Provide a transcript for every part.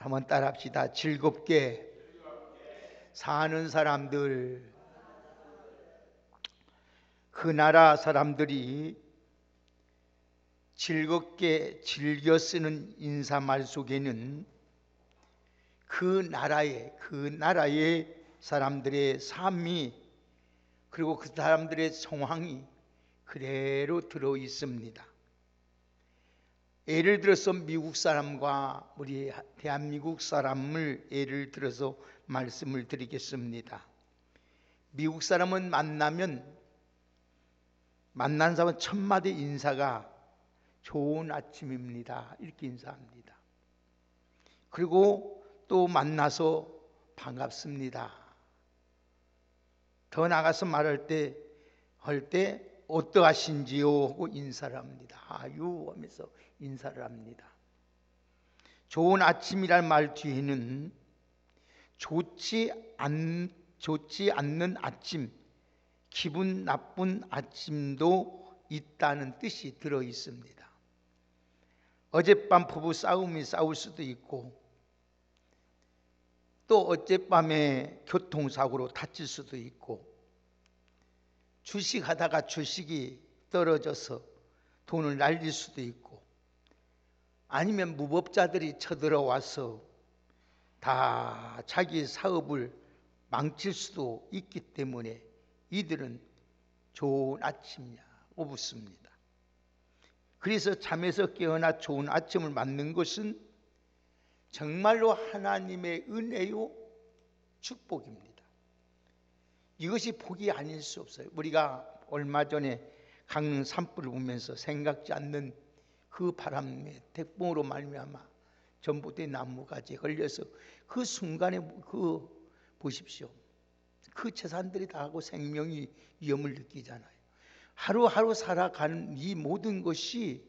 한번 따라합시다. 즐겁게 사는 사람들. 그 나라 사람들이 즐겁게 즐겨 쓰는 인사말 속에는 그 나라의 사람들의 삶이, 그리고 그 사람들의 상황이 그대로 들어 있습니다. 예를 들어서 미국 사람과 우리 대한민국 사람을 예를 들어서 말씀을 드리겠습니다. 미국 사람은 만난 사람은 첫 마디 인사가 좋은 아침입니다, 이렇게 인사합니다. 그리고 또 만나서 반갑습니다. 더 나가서 말할 때 어떠하신지요 하고 인사를 합니다. 아유 하면서 인사를 합니다. 좋은 아침이란 말 뒤에는 좋지 않는 아침, 기분 나쁜 아침도 있다는 뜻이 들어 있습니다. 어젯밤 부부 싸울 수도 있고, 또 어젯밤에 교통사고로 다칠 수도 있고, 주식하다가 주식이 떨어져서 돈을 날릴 수도 있고, 아니면 무법자들이 쳐들어와서 다 자기 사업을 망칠 수도 있기 때문에 이들은 좋은 아침이냐고 묻습니다. 그래서 잠에서 깨어나 좋은 아침을 맞는 것은 정말로 하나님의 은혜요 축복입니다. 이것이 복이 아닐 수 없어요. 우리가 얼마 전에 강릉 산불을 보면서 생각지 않는 그 바람에 태풍으로 말미암아 전봇대 나무가지에 걸려서 그 순간에 보십시오. 그 재산들이 다 하고 생명이 위험을 느끼잖아요. 하루하루 살아가는 이 모든 것이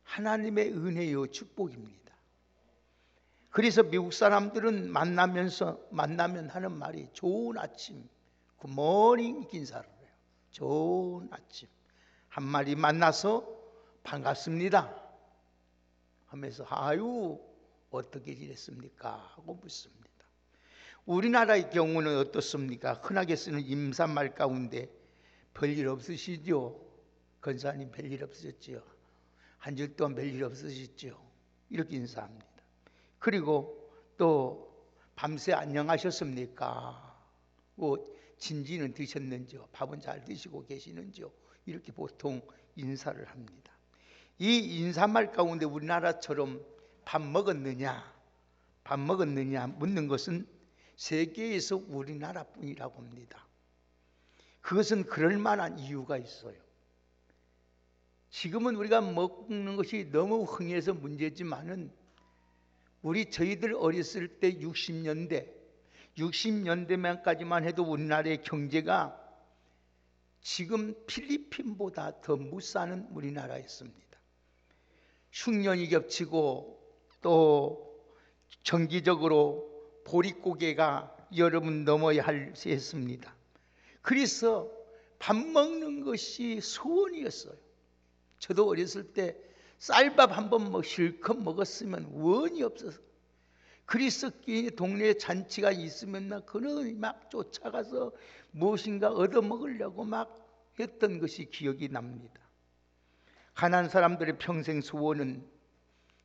하나님의 은혜요 축복입니다. 그래서 미국 사람들은 만나면 하는 말이 좋은 아침, 굿모닝 이렇게 인사를 해요. 좋은 아침. 한 마리 만나서 반갑습니다 하면서 아유 어떻게 지냈습니까 하고 묻습니다. 우리나라의 경우는 어떻습니까? 흔하게 쓰는 인사말 가운데 별일 없으시죠? 권사님 별일 없으셨지요? 한 주 동안 별일 없으셨죠? 이렇게 인사합니다. 그리고 또 밤새 안녕하셨습니까? 진지는 드셨는지요? 밥은 잘 드시고 계시는지요? 이렇게 보통 인사를 합니다. 이 인사말 가운데 우리나라처럼 밥 먹었느냐 묻는 것은 세계에서 우리나라뿐이라고 합니다. 그것은 그럴 만한 이유가 있어요. 지금은 우리가 먹는 것이 너무 흥해서 문제지만은 저희들 어렸을 때 60년대만까지만 해도 우리나라의 경제가 지금 필리핀보다 더 못 사는 우리나라였습니다. 흉년이 겹치고 또 정기적으로 보릿고개가 여름은 넘어야 했습니다. 그래서 밥 먹는 것이 소원이었어요. 저도 어렸을 때 쌀밥 한번 실컷 먹었으면 원이 없어서, 그래서 동네에 잔치가 있으면 그놈이 막 쫓아가서 무엇인가 얻어먹으려고 막 했던 것이 기억이 납니다. 가난한 사람들의 평생 소원은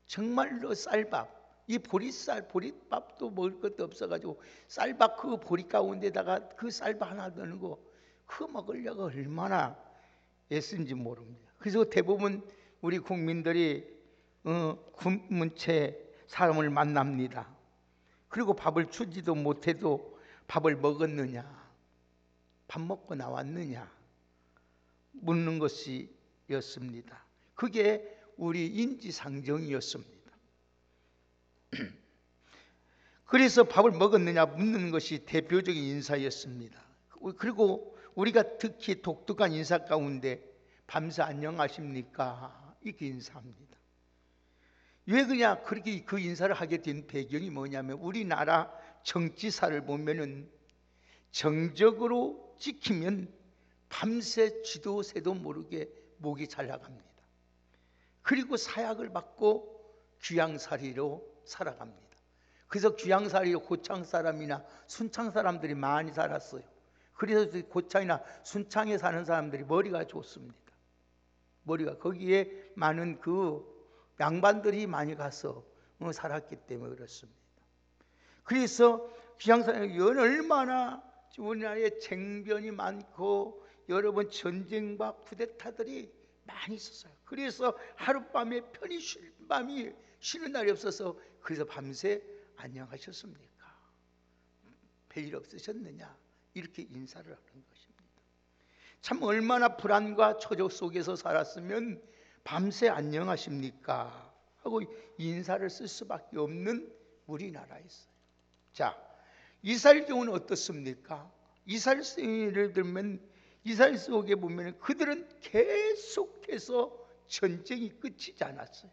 정말로 쌀밥, 이 보릿밥도 먹을 것도 없어가지고 쌀밥 그 보릿 가운데다가 그 쌀밥 하나 넣는 거 그거 먹으려고 얼마나 애쓴지 모릅니다. 그래서 대부분 우리 국민들이 굶은 채 사람을 만납니다. 그리고 밥을 주지도 못해도 밥을 먹었느냐, 밥 먹고 나왔느냐 묻는 것이었습니다. 그게 우리 인지상정이었습니다. 그래서 밥을 먹었느냐 묻는 것이 대표적인 인사였습니다. 그리고 우리가 특히 독특한 인사 가운데 밤새 안녕하십니까 이렇게 인사합니다. 왜 그냥 그렇게 그 인사를 하게 된 배경이 뭐냐면, 우리나라 정치사를 보면은 정적으로 지키면 밤새 쥐도 새도 모르게 목이 잘 나갑니다. 그리고 사약을 받고 귀양살이로 살아갑니다. 그래서 귀양살이 고창 사람이나 순창 사람들이 많이 살았어요. 그래서 고창이나 순창에 사는 사람들이 머리가 좋습니다. 머리가 거기에 많은 그 양반들이 많이 가서 살았기 때문에 그렇습니다. 그래서 귀양사람이 얼마나 우리나라에 쟁변이 많고 여러 번 전쟁과 쿠데타들이 많이 있었어요. 그래서 하룻밤에 편히 쉬는 날이 없어서 그래서 밤새 안녕하셨습니까? 별일 없으셨느냐? 이렇게 인사를 하는 것입니다. 참 얼마나 불안과 초조 속에서 살았으면 밤새 안녕하십니까? 하고 인사를 쓸 수밖에 없는 우리나라였어요. 자, 이스라엘 경우는 어떻습니까? 이스라엘을 들면 이스라엘 속에 보면 그들은 계속해서 전쟁이 끝이지 않았어요.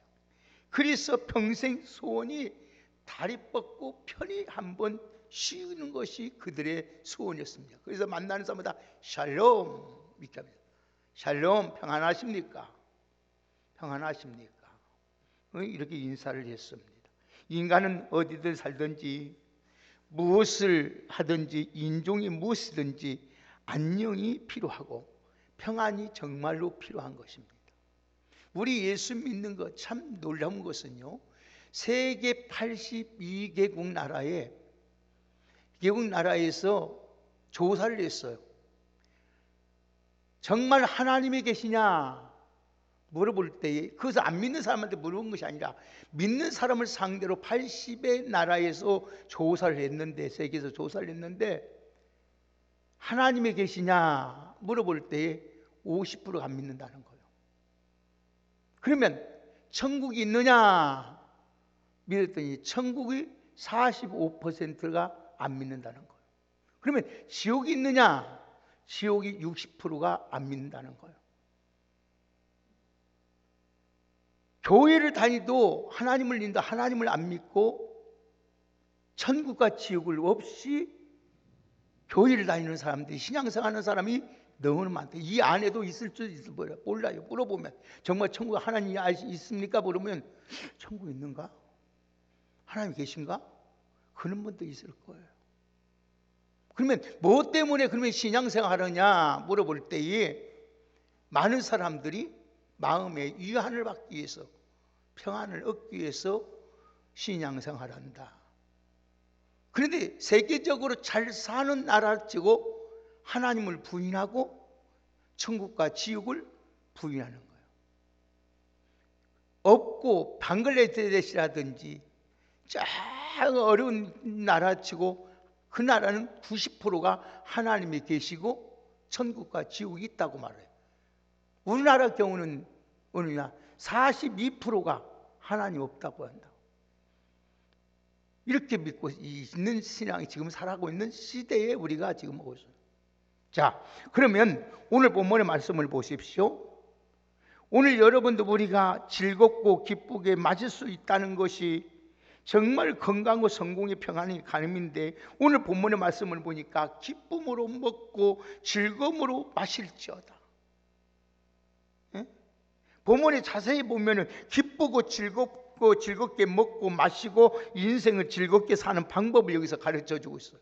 그래서 평생 소원이 다리 뻗고 편히 한번 쉬는 것이 그들의 소원이었습니다. 그래서 만나는 사람마다 샬롬 이렇게 합니다. 샬롬, 평안하십니까? 평안하십니까? 이렇게 인사를 했습니다. 인간은 어디든 살든지 무엇을 하든지 인종이 무엇이든지 안녕이 필요하고 평안이 정말로 필요한 것입니다. 우리 예수 믿는 것 참 놀라운 것은요, 세계 82개국 나라에서 조사를 했어요. 정말 하나님이 계시냐 물어볼 때에, 그것을 안 믿는 사람한테 물어본 것이 아니라 믿는 사람을 상대로 80의 나라에서 조사를 했는데, 세계에서 조사를 했는데 하나님이 계시냐 물어볼 때에 50%가 안 믿는다는 거예요. 그러면 천국이 있느냐 믿었더니 천국이 45%가 안 믿는다는 거예요. 그러면 지옥이 있느냐? 지옥이 60%가 안 믿는다는 거예요. 교회를 다니도 하나님을 믿는다, 하나님을 안 믿고 천국과 지옥을 없이 교회를 다니는 사람들이, 신앙생활하는 사람이 너무나 많다. 이 안에도 있을 줄 몰라요. 물어보면 정말 천국 하나님이 있습니까? 물으면 천국 있는가? 하나님 계신가? 그런 분도 있을 거예요. 그러면 뭐 때문에 그러면 신앙생활 하느냐 물어볼 때에 많은 사람들이 마음의 위안을 받기 위해서, 평안을 얻기 위해서 신앙생활을 한다. 그런데 세계적으로 잘 사는 나라치고 하나님을 부인하고 천국과 지옥을 부인하는 거예요. 없고 방글라데시라든지 쫙 어려운 나라치고 그 나라는 90%가 하나님이 계시고 천국과 지옥이 있다고 말해요. 우리나라 경우는 어느냐 42%가 하나님 없다고 한다. 이렇게 믿고 있는 신앙이 지금 살아가고 있는 시대에 우리가 지금 오고 있어요. 자, 그러면 오늘 본문의 말씀을 보십시오. 오늘 여러분도 우리가 즐겁고 기쁘게 맞을 수 있다는 것이 정말 건강과 성공의 평안이 가늠인데, 오늘 본문의 말씀을 보니까 기쁨으로 먹고 즐거움으로 마실지어다. 본문에 자세히 보면은 기쁘고 즐겁게 먹고 마시고 인생을 즐겁게 사는 방법을 여기서 가르쳐 주고 있어요.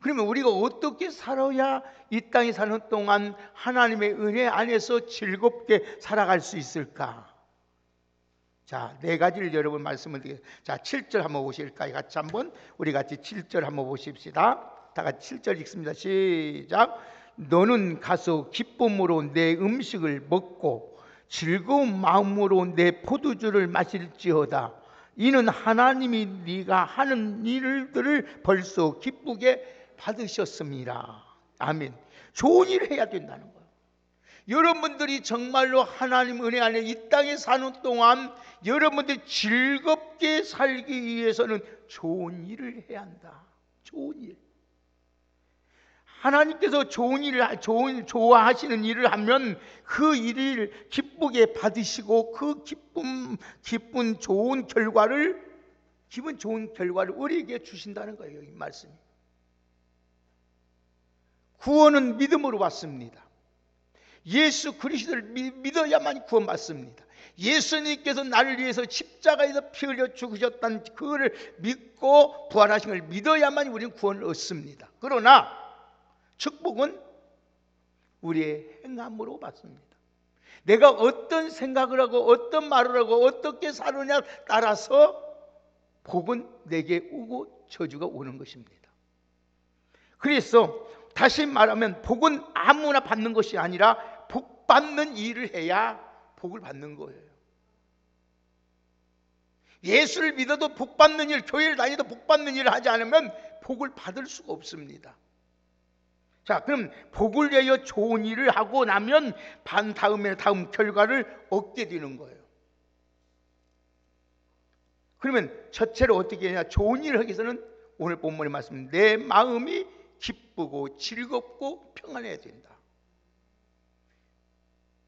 그러면 우리가 어떻게 살아야 이 땅에 사는 동안 하나님의 은혜 안에서 즐겁게 살아갈 수 있을까? 자, 네 가지를 여러분 말씀을 드리겠습니다. 자, 7절 한번 보실까요? 같이 한번 우리 같이 7절 한번 보십시다. 다 같이 7절 읽습니다. 시작. 너는 가서 기쁨으로 내 음식을 먹고 즐거운 마음으로 내 포도주를 마실지어다. 이는 하나님이 네가 하는 일들을 벌써 기쁘게 받으셨습니다. 아멘. 좋은 일을 해야 된다는 거예요. 여러분들이 정말로 하나님 은혜 안에 이 땅에 사는 동안 여러분들이 즐겁게 살기 위해서는 좋은 일을 해야 한다. 좋은 일. 하나님께서 좋아하시는 일을 하면 그 일을 기쁘게 받으시고 그 기쁜 좋은 결과를 우리에게 주신다는 거예요. 이 말씀이. 구원은 믿음으로 받습니다. 예수 그리스도를 믿어야만 구원받습니다. 예수님께서 나를 위해서 십자가에서 피 흘려 죽으셨다는 그거를 믿고 부활하신 걸 믿어야만 우리는 구원을 얻습니다. 그러나 축복은 우리의 행함으로 받습니다. 내가 어떤 생각을 하고 어떤 말을 하고 어떻게 사느냐 따라서 복은 내게 오고 저주가 오는 것입니다. 그래서 다시 말하면 복은 아무나 받는 것이 아니라 복 받는 일을 해야 복을 받는 거예요. 예수를 믿어도 복 받는 일, 교회를 다니도 복 받는 일을 하지 않으면 복을 받을 수가 없습니다. 자, 그럼 복을 위하여 좋은 일을 하고 나면 다음 결과를 얻게 되는 거예요. 그러면 첫째로 어떻게 하냐? 좋은 일을 하기 위해서는 오늘 본문의 말씀, 내 마음이 기쁘고 즐겁고 평안해야 된다.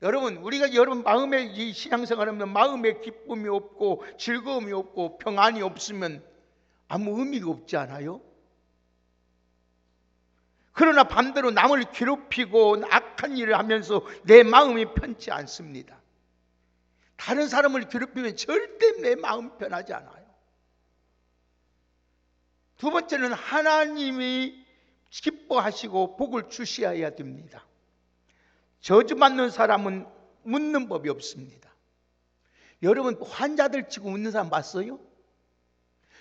여러분, 우리가 여러분 마음에 이 신앙생활하면 마음에 기쁨이 없고 즐거움이 없고 평안이 없으면 아무 의미가 없지 않아요? 그러나 반대로 남을 괴롭히고 악한 일을 하면서 내 마음이 편치 않습니다. 다른 사람을 괴롭히면 절대 내 마음 편하지 않아요. 두 번째는 하나님이 기뻐하시고 복을 주셔야 됩니다. 저주받는 사람은 웃는 법이 없습니다. 여러분, 환자들 치고 웃는 사람 봤어요?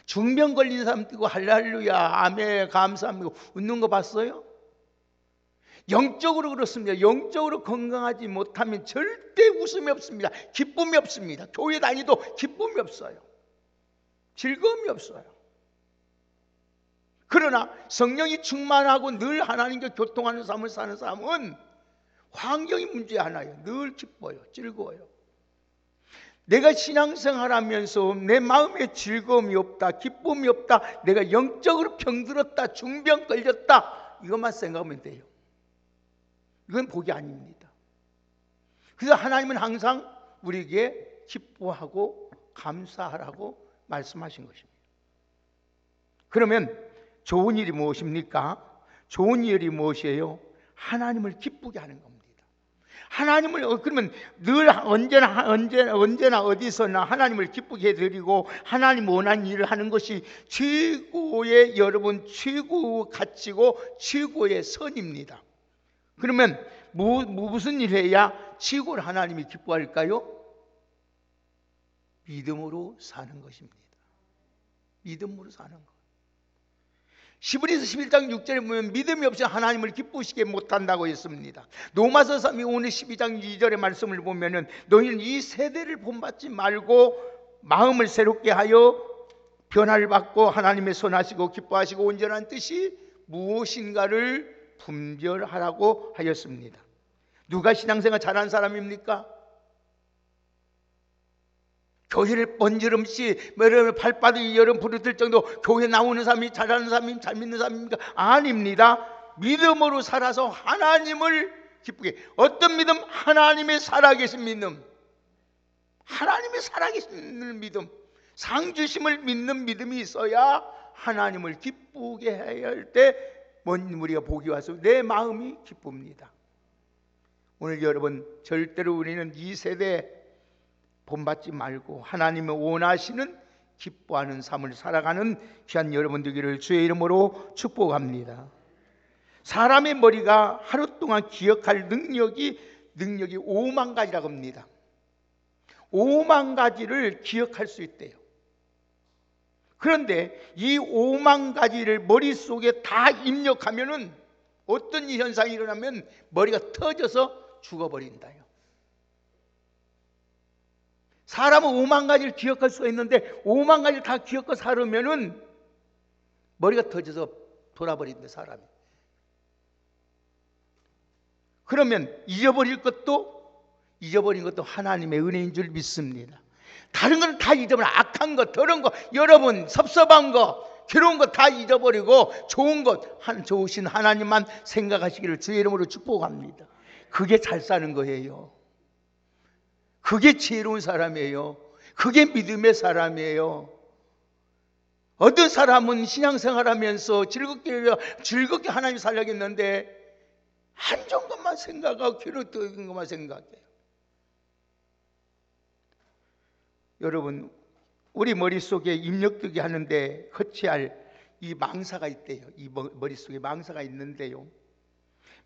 중병 걸린 사람 뛰고 할렐루야 아멘 감사합니다 웃는 거 봤어요? 영적으로 그렇습니다. 영적으로 건강하지 못하면 절대 웃음이 없습니다. 기쁨이 없습니다. 교회 다니도 기쁨이 없어요. 즐거움이 없어요. 그러나 성령이 충만하고 늘 하나님과 교통하는 삶을 사는 사람은 환경이 문제 하나예요. 늘 기뻐요. 즐거워요. 내가 신앙생활하면서 내 마음에 즐거움이 없다, 기쁨이 없다, 내가 영적으로 병들었다, 중병 걸렸다, 이것만 생각하면 돼요. 이건 복이 아닙니다. 그래서 하나님은 항상 우리에게 기뻐하고 감사하라고 말씀하신 것입니다. 그러면 좋은 일이 무엇입니까? 좋은 일이 무엇이에요? 하나님을 기쁘게 하는 겁니다. 하나님을 그러면 늘 언제나 어디서나 하나님을 기쁘게 해드리고 하나님 원하는 일을 하는 것이 최고의 여러분 최고 가치고 최고의 선입니다. 그러면 무슨 일 해야 최고로 하나님이 기뻐할까요? 믿음으로 사는 것입니다. 믿음으로 사는 것. 히브리서 11장 6절에 보면 믿음이 없이 하나님을 기쁘시게 못한다고 했습니다. 로마서 3이 오늘 12장 2절의 말씀을 보면은 너희는 이 세대를 본받지 말고 마음을 새롭게 하여 변화를 받고 하나님의 선하시고 기뻐하시고 온전한 뜻이 무엇인가를 분별하라고 하였습니다. 누가 신앙생활 잘하는 사람입니까? 교회를 번지름씨 발바닥이 여름 부르들 정도 교회 나오는 사람이 잘하는 사람이 잘 믿는 사람입니까? 아닙니다. 믿음으로 살아서 하나님을 기쁘게. 어떤 믿음? 하나님의 살아계신 믿음. 하나님의 살아계신 믿음. 상주심을 믿는 믿음이 있어야 하나님을 기쁘게 해야 할 때 우리가 복이 와서 내 마음이 기쁩니다. 오늘 여러분 절대로 우리는 이 세대 본받지 말고 하나님의 원하시는 기뻐하는 삶을 살아가는 귀한 여러분 되기를 주의 이름으로 축복합니다. 사람의 머리가 하루 동안 기억할 능력이 5만 가지라고 합니다. 5만 가지를 기억할 수 있대요. 그런데 이 5만 가지를 머릿속에 다 입력하면은 어떤 현상이 일어나면 머리가 터져서 죽어버린다요. 사람은 5만 가지를 기억할 수가 있는데 5만 가지를 다 기억하고 살으면은 머리가 터져서 돌아버린다 사람이. 그러면 잊어버린 것도 하나님의 은혜인 줄 믿습니다. 다른 건 다 잊어버려. 악한 것, 더러운 것, 여러분 섭섭한 것, 괴로운 것 다 잊어버리고 좋은 것, 좋으신 하나님만 생각하시기를 주의 이름으로 축복합니다. 그게 잘 사는 거예요. 그게 지혜로운 사람이에요. 그게 믿음의 사람이에요. 어떤 사람은 신앙생활하면서 즐겁게 하나님 살려겠는데 안 좋은 것만 생각하고 괴로웠던 것만 생각해요. 여러분, 우리 머릿속에 입력되게 하는데 거치할 이 망사가 있대요. 이 머릿속에 망사가 있는데요,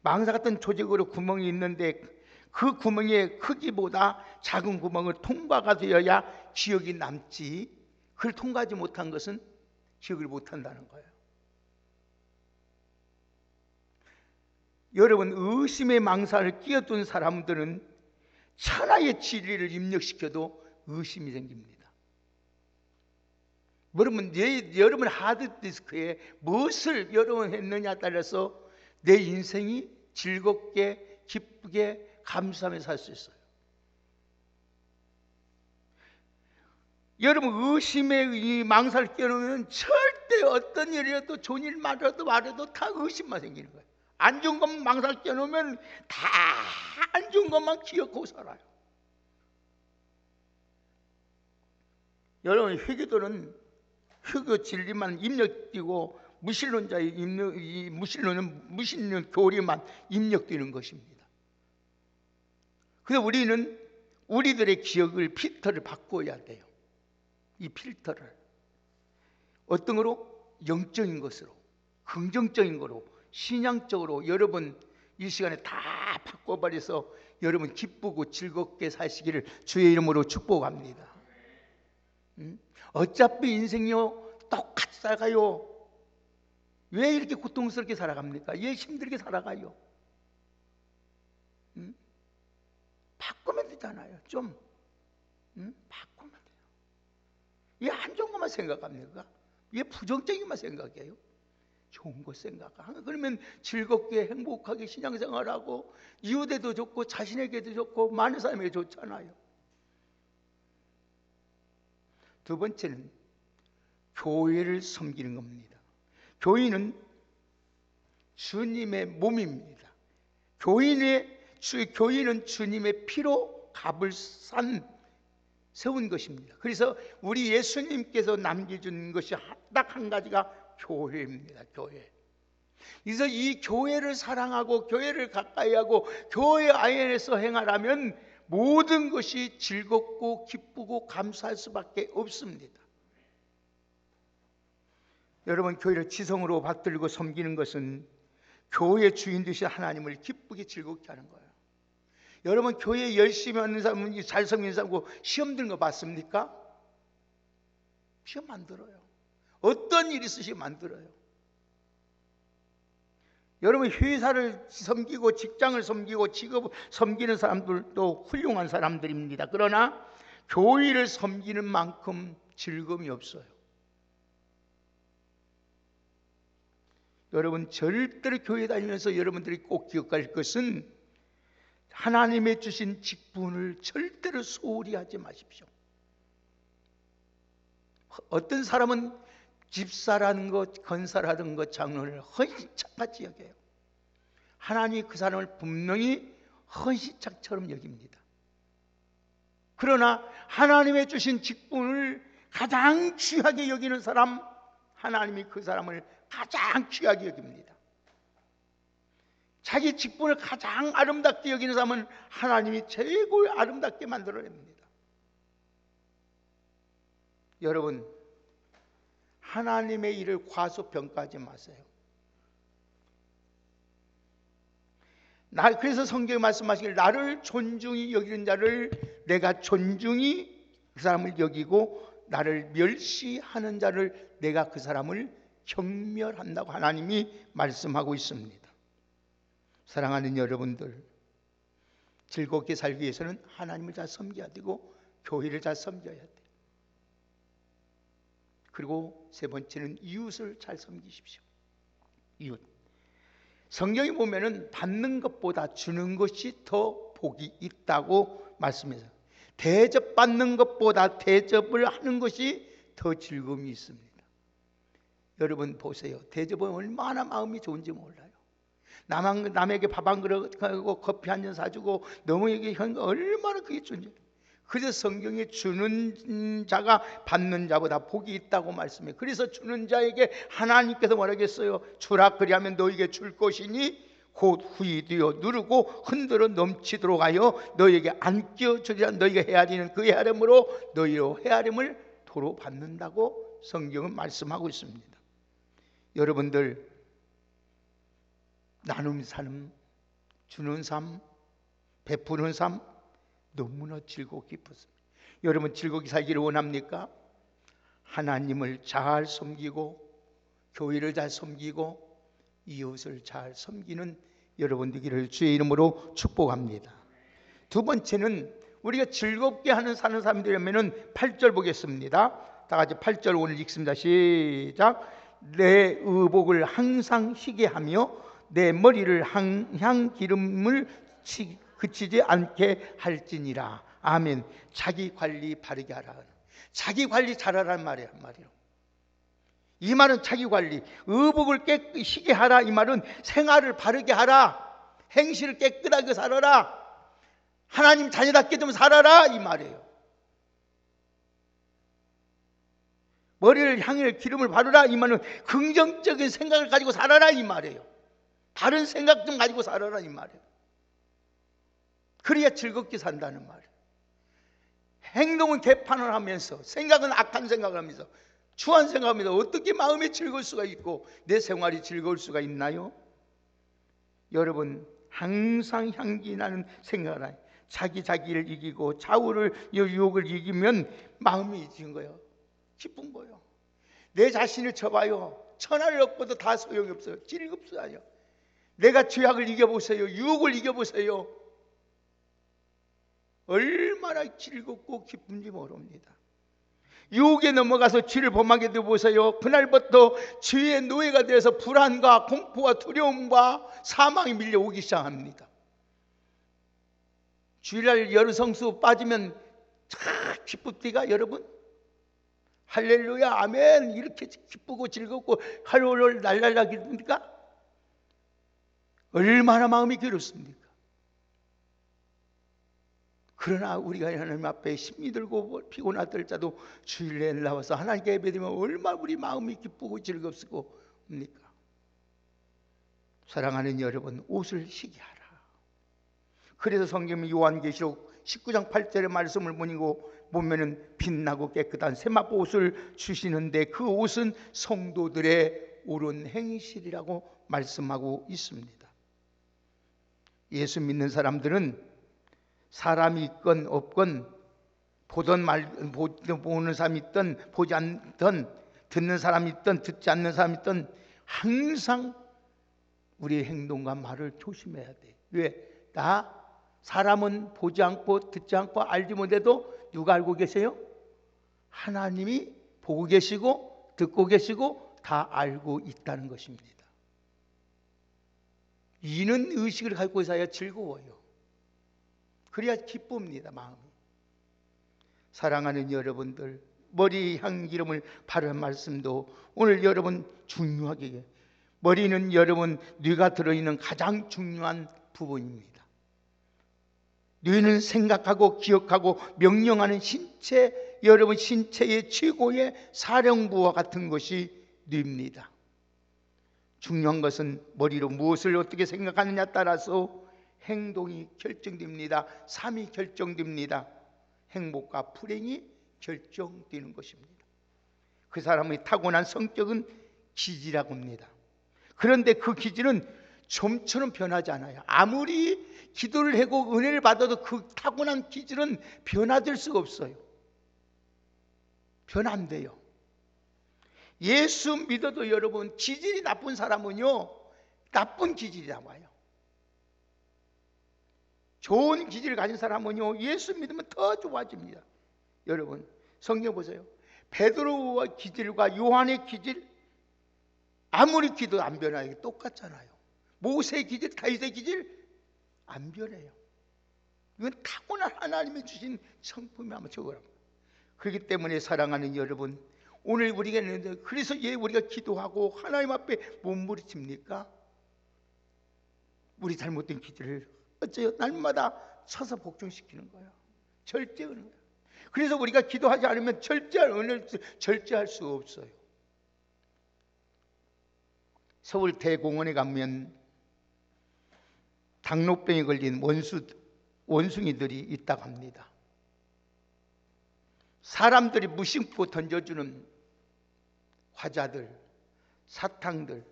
망사 같은 조직으로 구멍이 있는데 그 구멍의 크기보다 작은 구멍을 통과가 되어야 기억이 남지, 그걸 통과하지 못한 것은 기억을 못한다는 거예요. 여러분, 의심의 망사를 끼어든 사람들은 천하의 진리를 입력시켜도 의심이 생깁니다. 여러분 하드디스크에 무엇을 여러분 했느냐에 따라서 내 인생이 즐겁게 기쁘게 감사하며 살 수 있어요. 여러분, 의심의 이 망사를 끼워놓으면 절대 어떤 일이라도 좋은 일 말해도 다 의심만 생기는 거예요. 안 좋은 것만 망사를 끼워놓으면 다 안 좋은 것만 기억하고 살아요. 여러분, 회계도는 흑의 진리만 입력되고 무신론자의 무신론 교리만 입력되는 것입니다. 그래서 우리는 우리들의 기억을 필터를 바꿔야 돼요. 이 필터를 어떤 거로? 영적인 것으로, 긍정적인 거로, 신앙적으로 여러분 이 시간에 다 바꿔버려서 여러분 기쁘고 즐겁게 사시기를 주의 이름으로 축복합니다. 어차피 인생이요 똑같이 살아가요. 왜 이렇게 고통스럽게 살아갑니까? 왜 힘들게 살아가요? 바꾸면 되잖아요. 좀 바꾸면 돼요. 왜 안 좋은 것만 생각합니까? 왜 부정적인 것만 생각해요? 좋은 것 생각하고, 그러면 즐겁게 행복하게 신앙생활하고 이웃에도 좋고 자신에게도 좋고 많은 사람에게 좋잖아요. 두 번째는 교회를 섬기는 겁니다. 교회는 주님의 몸입니다. 교회는 주님의 피로 값을 세운 것입니다. 그래서 우리 예수님께서 남겨준 것이 딱 한 가지가 교회입니다. 교회. 그래서 이 교회를 사랑하고 교회를 가까이 하고 교회 안에서 행하라면 모든 것이 즐겁고 기쁘고 감사할 수밖에 없습니다. 여러분, 교회를 지성으로 받들고 섬기는 것은 교회의 주인 되신 하나님을 기쁘게 즐겁게 하는 거예요. 여러분, 교회에 열심히 하는 사람은 잘 섬기는 사람고 시험 드는 거 봤습니까? 시험 안 들어요. 어떤 일이 있으시면 안 들어요. 여러분, 회사를 섬기고 직장을 섬기고 직업을 섬기는 사람들도 훌륭한 사람들입니다. 그러나 교회를 섬기는 만큼 즐거움이 없어요. 여러분, 절대로 교회 다니면서 여러분들이 꼭 기억할 것은 하나님의 주신 직분을 절대로 소홀히 하지 마십시오. 어떤 사람은 집사라는 것, 건사라는 것, 장로를 헌신짝같이 여겨요. 하나님이 그 사람을 분명히 헌신짝처럼 여깁니다. 그러나 하나님의 주신 직분을 가장 귀하게 여기는 사람, 하나님이 그 사람을 가장 귀하게 여깁니다. 자기 직분을 가장 아름답게 여기는 사람은 하나님이 최고의 아름답게 만들어냅니다. 여러분, 하나님의 일을 과소평가하지 마세요. 그래서 성경에 말씀하시길 나를 존중히 여기는 자를 내가 존중히 그 사람을 여기고 나를 멸시하는 자를 내가 그 사람을 경멸한다고 하나님이 말씀하고 있습니다. 사랑하는 여러분들, 즐겁게 살기 위해서는 하나님을 잘 섬겨야 되고 교회를 잘 섬겨야 돼요. 그리고 세 번째는 이웃을 잘 섬기십시오. 이웃. 성경에 보면은 받는 것보다 주는 것이 더 복이 있다고 말씀해서 대접받는 것보다 대접을 하는 것이 더 즐거움이 있습니다. 여러분 보세요. 대접은 얼마나 마음이 좋은지 몰라요. 남에게 밥 한 그릇하고 커피 한 잔 사주고 너무에게 얼마나 그게 좋은지. 그래서 성경에 주는 자가 받는 자보다 복이 있다고 말씀해요. 그래서 주는 자에게 하나님께서 뭐라겠어요? 주라 그리하면 너에게 줄 것이니 곧 후이되어 누르고 흔들어 넘치도록 하여 너희에게 안 끼워주리라. 너희가 헤아리는 그 헤아림으로 너희로 헤아림을 도로 받는다고 성경은 말씀하고 있습니다. 여러분들, 나눔 삶, 주는 삶, 베푸는 삶 너무나 즐겁고 기쁘습니다. 여러분 즐겁게 살기를 원합니까? 하나님을 잘 섬기고 교회를 잘 섬기고 이웃을 잘 섬기는 여러분 되기를 주의 이름으로 축복합니다. 두 번째는 우리가 즐겁게 사는 사람들이라면 8절 보겠습니다. 다 같이 8절 오늘 읽습니다. 시작. 내 의복을 항상 희게 하며 내 머리를 항상 기름을 그치지 않게 할지니라. 아멘. 자기 관리 바르게 하라. 자기 관리 잘하라는 말이에요. 이 말은 자기 관리, 의복을 깨끗이 하라. 이 말은 생활을 바르게 하라. 행실을 깨끗하게 살아라. 하나님 자녀답게 좀 살아라. 이 말이에요. 머리를 향해 기름을 바르라. 이 말은 긍정적인 생각을 가지고 살아라. 이 말이에요. 바른 생각 좀 가지고 살아라. 이 말이에요. 그래야 즐겁게 산다는 말이에요. 행동은 개판을 하면서, 생각은 악한 생각을 하면서, 추한 생각을 하면서 어떻게 마음이 즐거울 수가 있고 내 생활이 즐거울 수가 있나요? 여러분 항상 향기 나는 생각을 하요. 자기를 이기고 좌우를 유혹을 이기면 마음이 이긴 거예요. 기쁜 거예요. 내 자신을 쳐봐요. 천하를 얻고도 다 소용이 없어요. 즐겁어요. 내가 죄악을 이겨보세요. 유혹을 이겨보세요. 얼마나 즐겁고 기쁜지 모릅니다. 유혹에 넘어가서 죄를 범하게 되어보세요. 그날부터 죄의 노예가 되어서 불안과 공포와 두려움과 사망이 밀려오기 시작합니다. 주일날 열성수 빠지면 참 기쁩니까 여러분? 할렐루야 아멘 이렇게 기쁘고 즐겁고 할렐루야 날랄라 기쁩니까? 얼마나 마음이 괴롭습니까? 그러나 우리가 하나님 앞에 힘이 들고 피곤하들 자도 주일에 나와서 하나님께 예배드리면 얼마나 우리 마음이 기쁘고 즐겁습니까? 사랑하는 여러분, 옷을 희게 하라. 그래서 성경 요한계시록 19장 8절의 말씀을 보면은 빛나고 깨끗한 세마포 옷을 주시는데 그 옷은 성도들의 옳은 행실이라고 말씀하고 있습니다. 예수 믿는 사람들은 사람이 있건 없건 보는 사람이 있든 보지 않든 듣는 사람이 있든 듣지 않는 사람이 있든 항상 우리의 행동과 말을 조심해야 돼. 왜? 사람은 보지 않고 듣지 않고 알지 못해도 누가 알고 계세요? 하나님이 보고 계시고 듣고 계시고 다 알고 있다는 것입니다. 이는 의식을 갖고 있어야 즐거워요. 그래야 기쁩니다. 마음이. 사랑하는 여러분들, 머리 향기름을 바르는 말씀도 오늘 여러분 중요하게, 머리는 여러분 뇌가 들어있는 가장 중요한 부분입니다. 뇌는 생각하고 기억하고 명령하는 여러분 신체의 최고의 사령부와 같은 것이 뇌입니다. 중요한 것은 머리로 무엇을 어떻게 생각하느냐 따라서 행동이 결정됩니다. 삶이 결정됩니다. 행복과 불행이 결정되는 것입니다. 그 사람의 타고난 성격은 기질이라고 합니다. 그런데 그 기질은 좀처럼 변하지 않아요. 아무리 기도를 하고 은혜를 받아도 그 타고난 기질은 변화될 수가 없어요. 변화 안 돼요. 예수 믿어도 여러분 기질이 나쁜 사람은요 나쁜 기질이 나와요. 좋은 기질을 가진 사람은요 예수 믿으면 더 좋아집니다. 여러분 성경 보세요. 베드로의 기질과 요한의 기질 아무리 기도 안 변해요. 똑같잖아요. 모세의 기질, 다윗의 기질 안 변해요. 이건 타고난 하나님이 주신 성품이 아마 저거라고. 그렇기 때문에 사랑하는 여러분, 오늘 우리가 있는데 그래서 우리가 기도하고 하나님 앞에 몸부림칩니까? 우리 잘못된 기질을 어째요? 날마다 쳐서 복종시키는 거예요. 절제하는 거예요. 그래서 우리가 기도하지 않으면 절제할 수 없어요. 서울 대공원에 가면 당뇨병에 걸린 원숭이들이 있다고 합니다. 사람들이 무심코 던져주는 과자들, 사탕들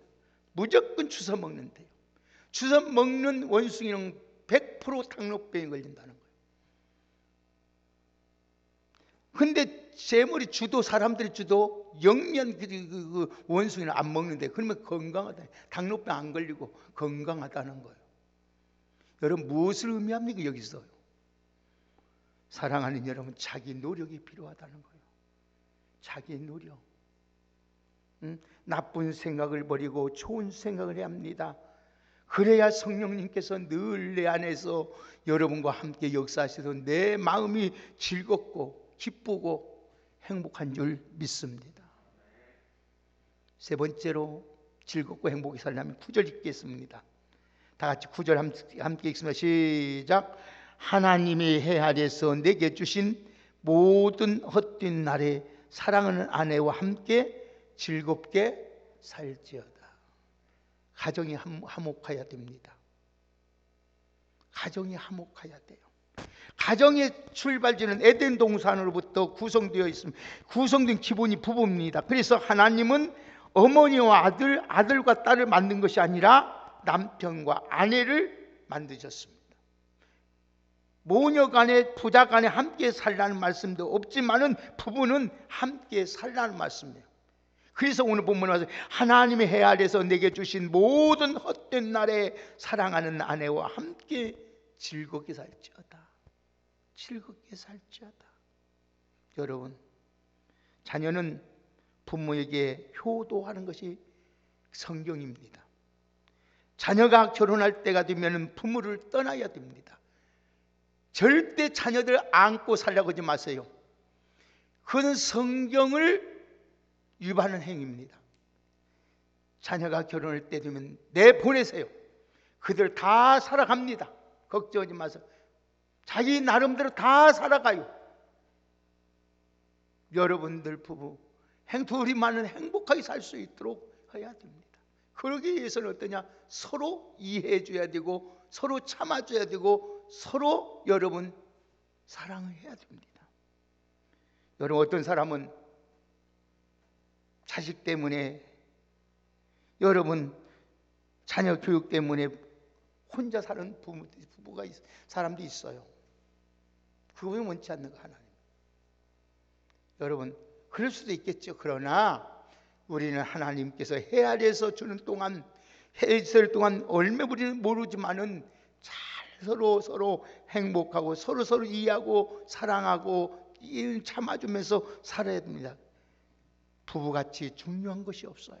무조건 주워 먹는데요. 주워 먹는 원숭이는 100% 당뇨병에 걸린다는 거예요. 근데 재물이 주도, 사람들이 주도 영면 그 원숭이는 안 먹는데, 그러면 건강하다, 당뇨병 안 걸리고 건강하다는 거예요. 여러분, 무엇을 의미합니까? 여기서 사랑하는 여러분, 자기 노력이 필요하다는 거예요. 자기 노력. 나쁜 생각을 버리고 좋은 생각을 해야 합니다. 그래야 성령님께서 늘 내 안에서 여러분과 함께 역사하셔서 내 마음이 즐겁고 기쁘고 행복한 줄 믿습니다. 세 번째로 즐겁고 행복히 살려면 9절 읽겠습니다. 다 같이 9절 함께 읽습니다. 시작. 하나님이 헤아려서 내게 주신 모든 헛된 날에 사랑하는 아내와 함께 즐겁게 살지어다. 가정이 화목해야 됩니다. 가정이 화목해야 돼요. 가정의 출발지는 에덴 동산으로부터 구성되어 있습니다. 구성된 기본이 부부입니다. 그래서 하나님은 어머니와 아들과 딸을 만든 것이 아니라 남편과 아내를 만드셨습니다. 모녀 간에, 부자 간에 함께 살라는 말씀도 없지만은 부부는 함께 살라는 말씀이에요. 그래서 오늘 본문에 와서 하나님이 헤아려서 내게 주신 모든 헛된 날에 사랑하는 아내와 함께 즐겁게 살지어다. 즐겁게 살지어다. 여러분, 자녀는 부모에게 효도하는 것이 성경입니다. 자녀가 결혼할 때가 되면 부모를 떠나야 됩니다. 절대 자녀들 안고 살려고 하지 마세요. 그건 성경을 위반하는 행위입니다. 자녀가 결혼할 때 되면 내보내세요. 그들 다 살아갑니다. 걱정하지 마세요. 자기 나름대로 다 살아가요. 여러분들 부부 둘이만은 행복하게 살 수 있도록 해야 됩니다. 그러기 위해서는 어떠냐? 서로 이해해 줘야 되고, 서로 참아줘야 되고, 서로 여러분 사랑을 해야 됩니다. 여러분, 어떤 사람은 자식 때문에, 여러분 자녀 교육 때문에 혼자 사는 부부가 사람도 있어요. 그분이 원치 않는 거 하나님. 여러분, 그럴 수도 있겠죠. 그러나 우리는 하나님께서 헤아려서 주는 동안, 헤아릴 동안 얼마 우리는 모르지만은 잘 서로 행복하고 서로 이해하고 사랑하고 참아주면서 살아야 됩니다. 부부같이 중요한 것이 없어요.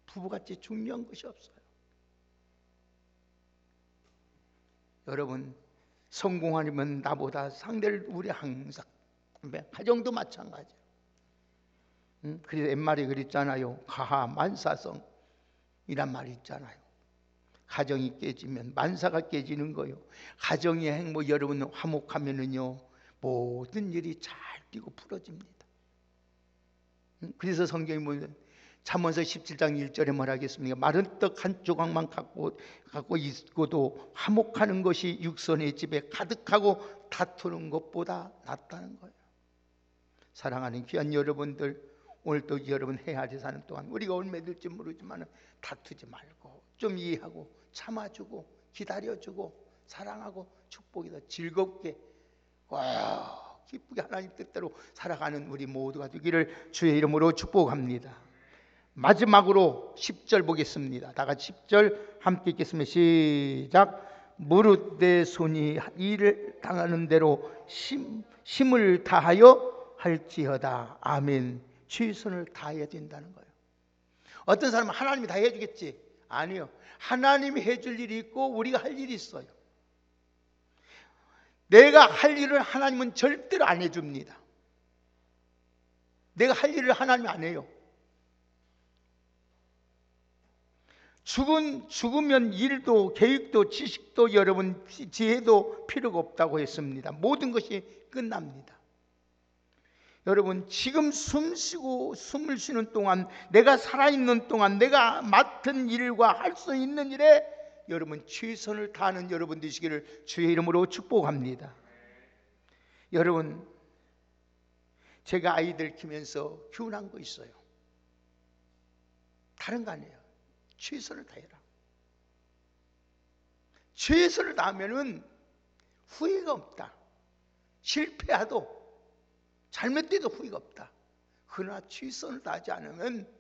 부부같이 중요한 것이 없어요. 여러분, 성공하려면 나보다 상대를 우리 항상, 가정도 마찬가지예요. 그래서 옛말에 그랬잖아요. 가하 만사성 이란 말이 있잖아요. 가정이 깨지면 만사가 깨지는 거예요. 가정의 행복, 여러분 화목하면은요 모든 일이 잘 뛰고 풀어집니다. 그래서 성경이 뭐냐면 잠언서 17장 1절에 뭐라 하겠습니까? 마른 떡 한 조각만 갖고 있고도 화목하는 것이 육선의 집에 가득하고 다투는 것보다 낫다는 거예요. 사랑하는 귀한 여러분들, 오늘도 여러분 헤아려 사는 동안 우리가 얼마 될지 모르지만 다투지 말고 좀 이해하고 참아주고 기다려주고 사랑하고 축복이다. 즐겁게 기쁘게 하나님 뜻대로 살아가는 우리 모두가 되기를 주의 이름으로 축복합니다. 마지막으로 10절 보겠습니다. 다 같이 10절 함께 읽겠습니다. 시작. 무릇 내 손이 일을 당하는 대로 힘을 다하여 할지어다. 아멘. 최선을 다해야 된다는 거예요. 어떤 사람은 하나님이 다 해주겠지. 아니요. 하나님이 해줄 일이 있고 우리가 할 일이 있어요. 내가 할 일을 하나님은 절대로 안 해줍니다. 내가 할 일을 하나님이 안 해요. 죽으면 일도 계획도 지식도 여러분 지혜도 필요가 없다고 했습니다. 모든 것이 끝납니다. 여러분, 지금 숨을 쉬는 동안, 내가 살아있는 동안 내가 맡은 일과 할 수 있는 일에 여러분 최선을 다하는 여러분 되시기를 주의 이름으로 축복합니다. 여러분, 제가 아이들 키우면서 교훈한 거 있어요. 다른 거 아니에요. 최선을 다해라. 최선을 다하면은 후회가 없다. 실패해도 잘못돼도 후회가 없다. 그러나 최선을 다하지 않으면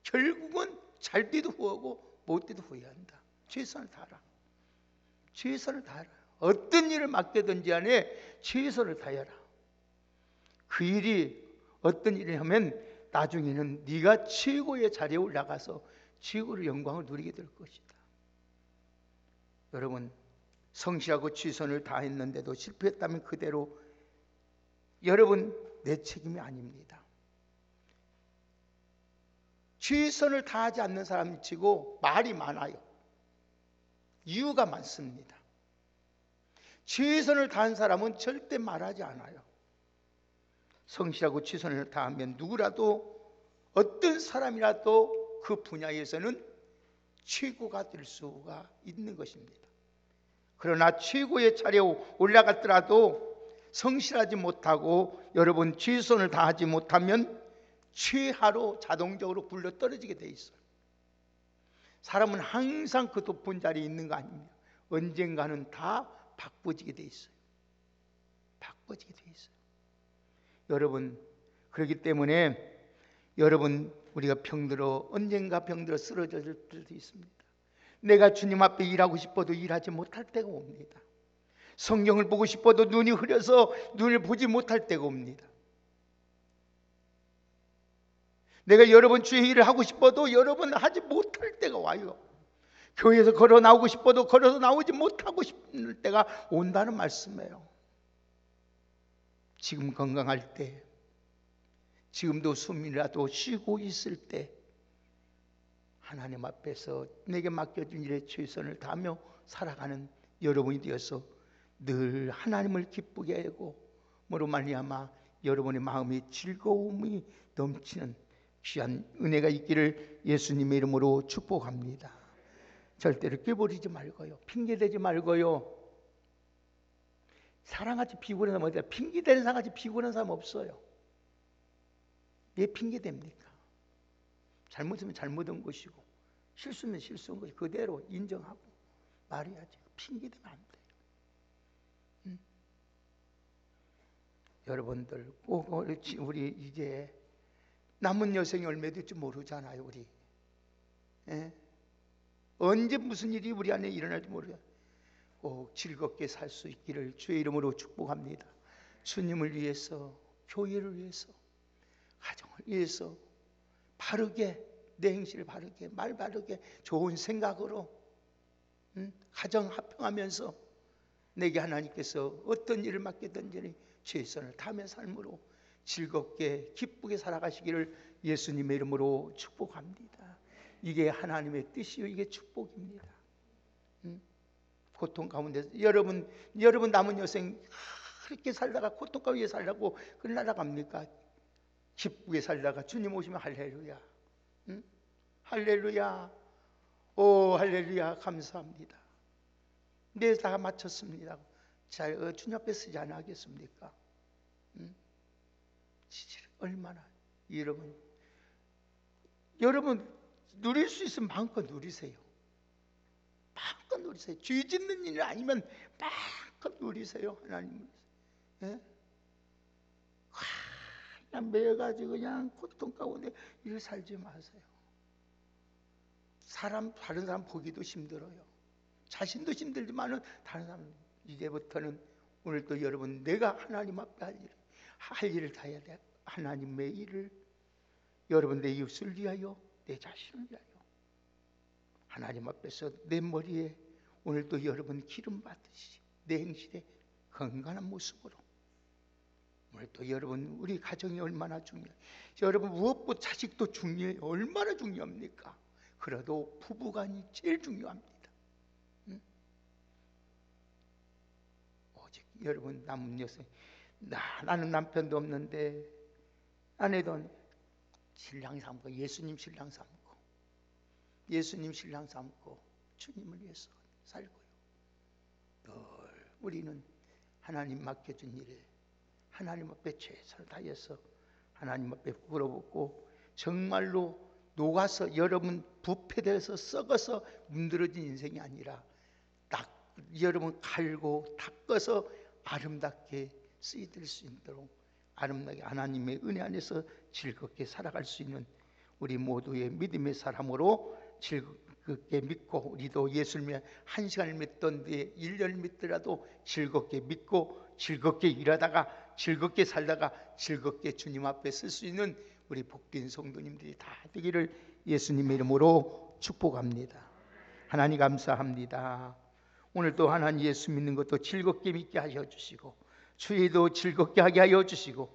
결국은 잘 돼도 후회하고 못 돼도 후회한다. 최선을 다하라. 최선을 다하라. 어떤 일을 맡게든지 간에 최선을 다해라. 그 일이 어떤 일을 하면 나중에는 네가 최고의 자리에 올라가서 최고의 영광을 누리게 될 것이다. 여러분, 성실하고 최선을 다했는데도 실패했다면 그대로 여러분 내 책임이 아닙니다. 최선을 다하지 않는 사람 치고 말이 많아요. 이유가 많습니다. 최선을 다한 사람은 절대 말하지 않아요. 성실하고 최선을 다하면 누구라도 어떤 사람이라도 그 분야에서는 최고가 될 수가 있는 것입니다. 그러나 최고의 자리에 올라갔더라도 성실하지 못하고 여러분 최선을 다하지 못하면 최하로 자동적으로 굴러 떨어지게 돼 있어요. 사람은 항상 그 높은 자리에 있는 거 아닙니까? 언젠가는 다 바꿔지게 돼 있어요. 바꿔지게 돼 있어요. 여러분, 그렇기 때문에 여러분 우리가 병들어 언젠가 병들어 쓰러질 때도 있습니다. 내가 주님 앞에 일하고 싶어도 일하지 못할 때가 옵니다. 성경을 보고 싶어도 눈이 흐려서 눈을 보지 못할 때가 옵니다. 내가 여러분 주의 일을 하고 싶어도 여러분 하지 못할 때가 와요. 교회에서 걸어 나오고 싶어도 걸어서 나오지 못하고 싶을 때가 온다는 말씀이에요. 지금 건강할 때, 지금도 숨이라도 쉬고 있을 때 하나님 앞에서 내게 맡겨진 일에 최선을 다하며 살아가는 여러분이 되어서 늘 하나님을 기쁘게 하고 뭐로 말미암아 여러분의 마음이 즐거움이 넘치는 귀한 은혜가 있기를 예수님의 이름으로 축복합니다. 절대로 깨버리지 말고요. 핑계대지 말고요. 사람같이 피곤한 사람 어디야? 핑계대는 사람같이 피곤한 사람 없어요. 왜 핑계댑니까? 잘못하면 잘못한 것이고 실수면 실수한 것이 그대로 인정하고 말해야지. 핑계대면 안 돼요. 여러분들 꼭 우리 이제 남은 여생이 얼마 될지 모르잖아요. 우리 언제 무슨 일이 우리 안에 일어날지 모르잖아요. 꼭 즐겁게 살 수 있기를 주의 이름으로 축복합니다. 주님을 위해서, 교회를 위해서, 가정을 위해서 바르게, 내 행실을 바르게, 말 바르게, 좋은 생각으로 가정 합평하면서 내게 하나님께서 어떤 일을 맡기든지 최선을 다하며 삶으로 즐겁게 기쁘게 살아가시기를 예수님의 이름으로 축복합니다. 이게 하나님의 뜻이요, 이게 축복입니다. 고통 가운데 여러분 남은 여생 그렇게 살다가 고통 가운데 살라고 그걸 날아갑니까? 기쁘게 살다가 주님 오시면 할렐루야, 할렐루야, 오 할렐루야, 감사합니다. 네, 다 마쳤습니다. 잘 주님 앞에 쓰지 않아 하겠습니까? 얼마나 여러분 누릴 수 있으면 마음껏 누리세요. 마음껏 누리세요. 죄 짓는 일 아니면 마음껏 누리세요. 하나님을. 예? 그냥 매여가지고 그냥 고통 가운데 이렇게 살지 마세요. 다른 사람 보기도 힘들어요. 자신도 힘들지만은 다른 사람 이제부터는 오늘 또 여러분 내가 하나님 앞에 할 일을 다 해야 돼. 하나님의 일을 여러분 내 이웃을 위하여 내 자신을 위하여 하나님 앞에서 내 머리에 오늘 또 여러분 기름 받으시 내 행실에 건강한 모습으로 오늘 또 여러분 우리 가정이 얼마나 중요해요. 여러분 무엇보다 자식도 중요해요. 얼마나 중요합니까? 그래도 부부간이 제일 중요합니다. 오직 여러분 남은 여생 나는 남편도 없는데 아내도 신랑 삼고 예수님 신랑 삼고 예수님 신랑 삼고 주님을 위해서 살고요. 늘 우리는 하나님 맡겨준 일에 하나님 앞에 최선을 다해서 하나님 앞에 부끄러웠고, 정말로 녹아서 여러분 부패돼서 썩어서 문드러진 인생이 아니라 딱 여러분 갈고 닦아서 아름답게 쓰여질 수 있도록 아름답게 하나님의 은혜 안에서 즐겁게 살아갈 수 있는 우리 모두의 믿음의 사람으로 즐겁게 믿고, 우리도 예수님의 1시간을 믿던데 1년을 믿더라도 즐겁게 믿고 즐겁게 일하다가 즐겁게 살다가 즐겁게 주님 앞에 설 수 있는 우리 복된 성도님들이 다 되기를 예수님의 이름으로 축복합니다. 하나님 감사합니다. 오늘도 하나님 예수 믿는 것도 즐겁게 믿게 하여 주시고 주의도 즐겁게 하게 하여 주시고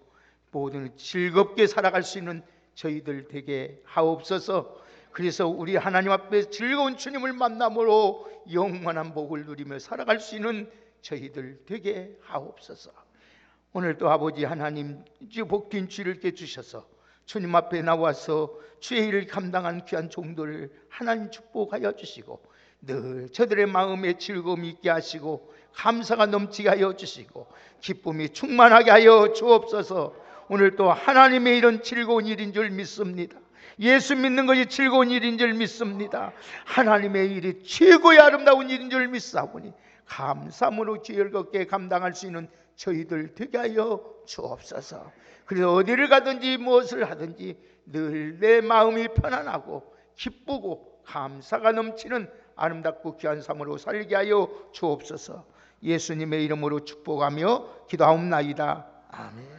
모두는 즐겁게 살아갈 수 있는 저희들 되게 하옵소서. 그래서 우리 하나님 앞에 즐거운 주님을 만남으로 영원한 복을 누리며 살아갈 수 있는 저희들 되게 하옵소서. 오늘도 아버지 하나님 복된 주를 이렇게 주셔서 주님 앞에 나와서 주의 일을 감당한 귀한 종들을 하나님 축복하여 주시고 늘 저들의 마음에 즐거움이 있게 하시고 감사가 넘치게 하여 주시고 기쁨이 충만하게 하여 주옵소서. 오늘도 하나님의 일은 즐거운 일인 줄 믿습니다. 예수 믿는 것이 즐거운 일인 줄 믿습니다. 하나님의 일이 최고의 아름다운 일인 줄 믿사오니 감사함으로 즐겁게 감당할 수 있는 저희들 되게 하여 주옵소서. 그래서 어디를 가든지 무엇을 하든지 늘 내 마음이 편안하고 기쁘고 감사가 넘치는 아름답고 귀한 삶으로 살게 하여 주옵소서. 예수님의 이름으로 축복하며 기도하옵나이다. 아멘.